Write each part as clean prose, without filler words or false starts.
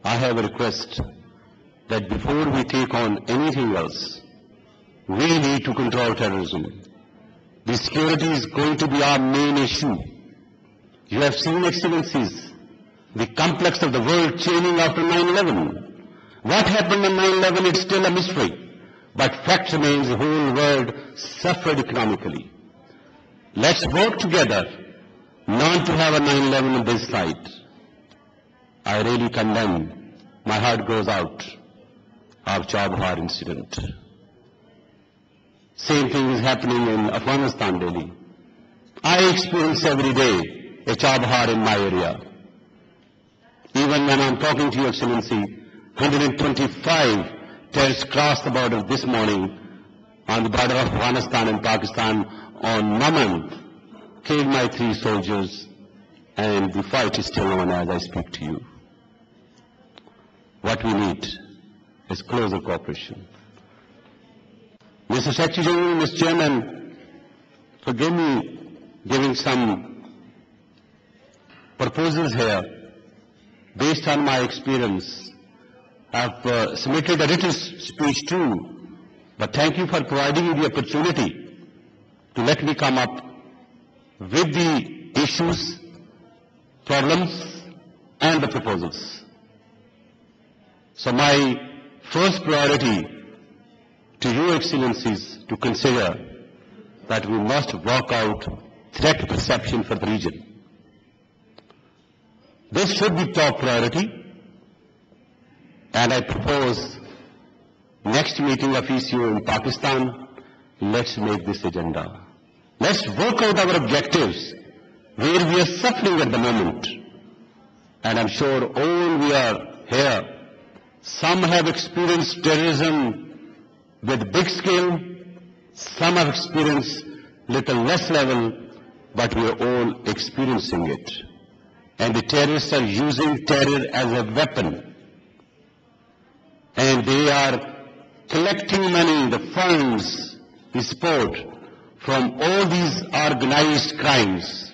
I have a request that before we take on anything else, we need to control terrorism. The security is going to be our main issue. You have seen, Excellencies, the complex of the world changing after 9/11. What happened on 9/11 is still a mystery. But fact remains the whole world suffered economically. Let's work together not to have a 9/11 on this side. I really condemn, my heart goes out, of Chabhar incident. Same thing is happening in Afghanistan daily. I experience every day a Chabhar in my area. Even when I'm talking to you, Excellency, 125 terrorists crossed the border this morning on the border of Afghanistan and Pakistan on Mamand, killed my 3 soldiers, and the fight is still on as I speak to you. What we need is closer cooperation. Mr. Secretary General, Mr. Chairman, forgive me giving some proposals here based on my experience. I've submitted a written speech too, but thank you for providing me the opportunity to let me come up with the issues, problems, and the proposals. So my first priority to you, Excellencies, to consider that we must work out threat perception for the region. This should be top priority, and I propose next meeting of ECO in Pakistan, let's make this agenda. Let's work out our objectives where we are suffering at the moment. And I'm sure all we are here, some have experienced terrorism with big scale, some have experienced little less level, but we are all experiencing it. And the terrorists are using terror as a weapon. And they are collecting money, the funds, the support from all these organized crimes,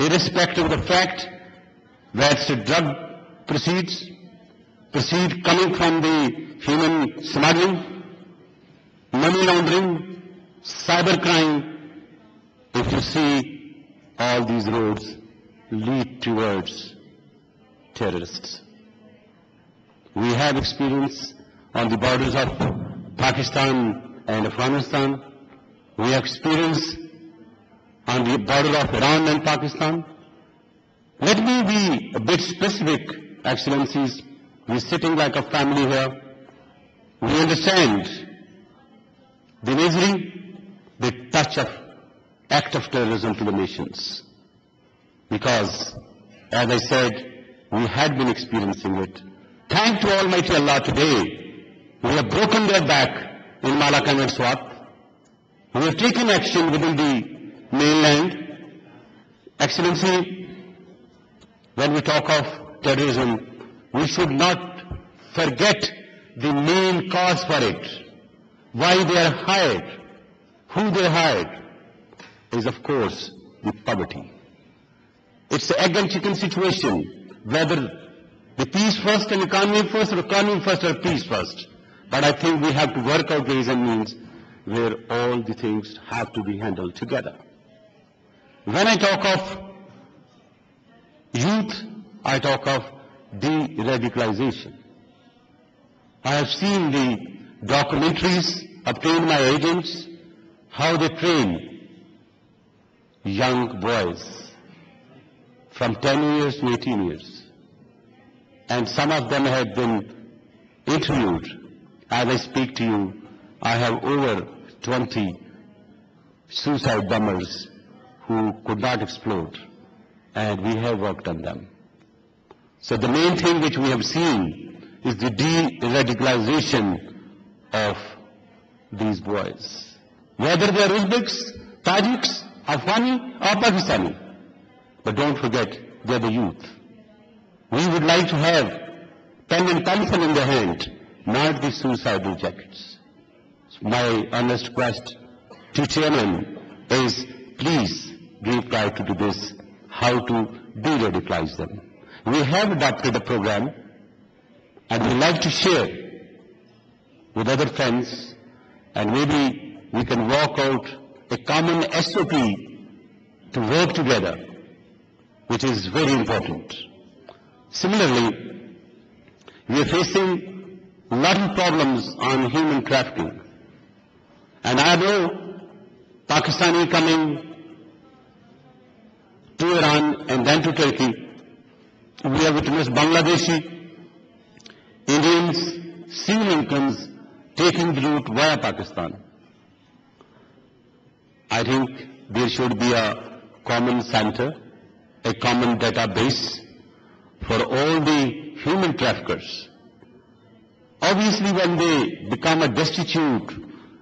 irrespective of the fact that the drug proceed coming from the human smuggling, money laundering, cybercrime. If you see, all these roads lead towards terrorists. We have experience on the borders of Pakistan and Afghanistan. We have experience on the border of Iran and Pakistan. Let me be a bit specific, Excellencies. We're sitting like a family here. We understand the misery, the touch of act of terrorism to the nations. Because, as I said, we had been experiencing it. Thank to Almighty Allah today, we have broken their back in Malakand and Swat. We have taken action within the mainland. Excellency, when we talk of terrorism, we should not forget the main cause for it. Why they are hired, who they hired, is of course the poverty. It's the egg and chicken situation, whether the peace first and economy first, or economy first or peace first. But I think we have to work out ways and means where all the things have to be handled together. When I talk of youth, I talk of de-radicalization. I have seen the documentaries obtained by agents, how they train young boys from 10 years to 18 years. And some of them have been interviewed. As I speak to you, I have over 20 suicide bombers who could not explode, and we have worked on them. So the main thing which we have seen is the de-radicalization of these boys. Whether they are Uzbeks, Tajiks, Afghani or Pakistani. But don't forget, they are the youth. We would like to have pen and pencil in their hand, not the suicidal jackets. My honest request to Chairman is, please give priority to this, how to de-radicalize them. We have adopted a program and we like to share with other friends, and maybe we can work out a common SOP to work together, which is very important. Similarly, we are facing a lot of problems on human trafficking. And I know Pakistani coming to Iran and then to Turkey. We have witnessed Bangladeshi, Indians, Sri Lankans taking the route via Pakistan. I think there should be a common center, a common database for all the human traffickers. Obviously, when they become a destitute,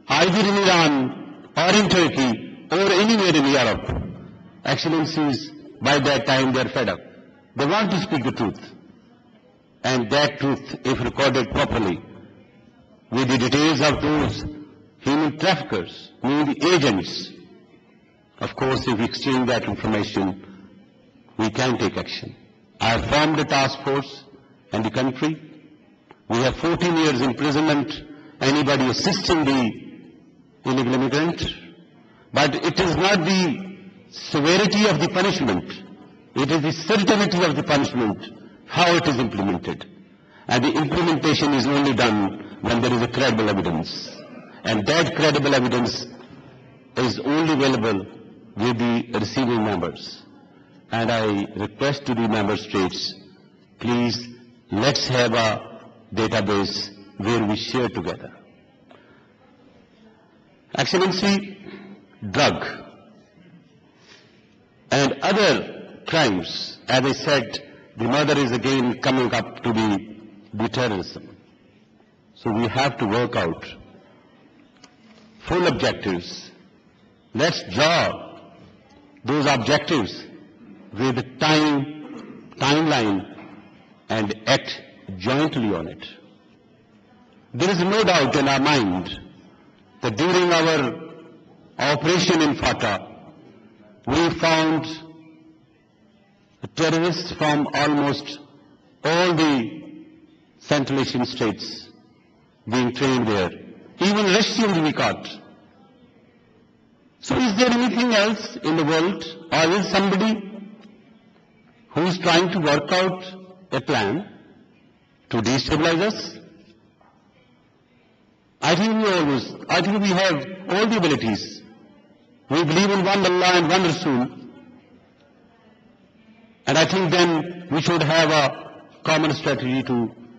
either in Iran or in Turkey or anywhere in Europe, Excellencies, by that time they are fed up. They want to speak the truth. And that truth, if recorded properly, with the details of those human traffickers, meaning the agents, of course, if we exchange that information, we can take action. I have formed a task force in the country. We have 14 years imprisonment, anybody assisting the illegal immigrant. But it is not the severity of the punishment, it is the certainty of the punishment, how it is implemented. And the implementation is only done when there is a credible evidence. And that credible evidence is only available with the receiving members. And I request to the member states, please, let's have a database where we share together. Excellency, drug and other crimes, as I said, the murder is again coming up to the terrorism. So we have to work out full objectives. Let's draw those objectives with the timeline and act jointly on it. There is no doubt in our mind that during our operation in Fatah, we found terrorists from almost all the Central Asian states being trained there. Even Russians we caught. So is there anything else in the world, or is somebody who is trying to work out a plan to destabilize us? I think we have all the abilities. We believe in one Allah and one Rasul. And I think then we should have a common strategy to